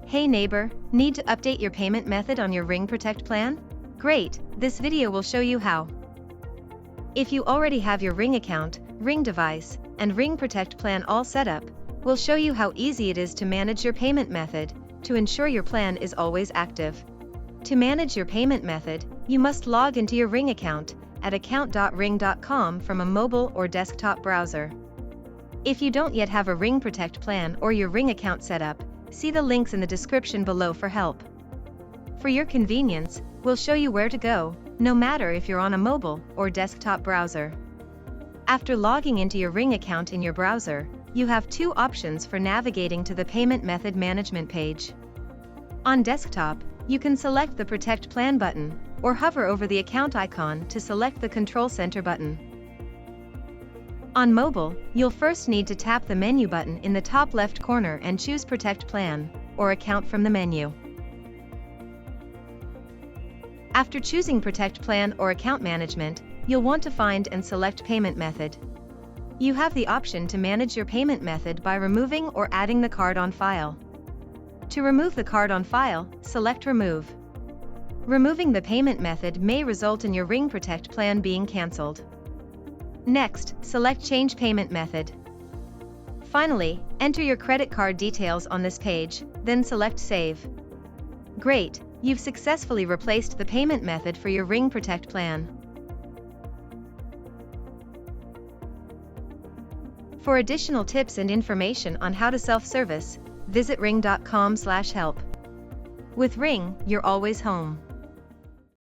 Hey neighbor, need to update your payment method on your Ring Protect plan? Great, this video will show you how. If you already have your Ring account, Ring device, and Ring Protect plan all set up, we'll show you how easy it is to manage your payment method, to ensure your plan is always active. To manage your payment method, you must log into your Ring account at account.ring.com from a mobile or desktop browser. If you don't yet have a Ring Protect plan or your Ring account set up, see the links in the description below for help. For your convenience, we'll show you where to go, no matter if you're on a mobile or desktop browser. After logging into your Ring account in your browser, you have two options for navigating to the payment method management page. On desktop, you can select the Protect Plan button, or hover over the account icon to select the Control Center button. On mobile, you'll first need to tap the menu button in the top left corner and choose Protect Plan, or Account from the menu. After choosing Protect Plan or Account Management, you'll want to find and select Payment Method. You have the option to manage your payment method by removing or adding the card on file. To remove the card on file, select Remove. Removing the payment method may result in your Ring Protect plan being cancelled. Next, select Change Payment Method. Finally, enter your credit card details on this page, then select Save. Great, you've successfully replaced the payment method for your Ring Protect plan. For additional tips and information on how to self-service, visit ring.com/help. With Ring, you're always home.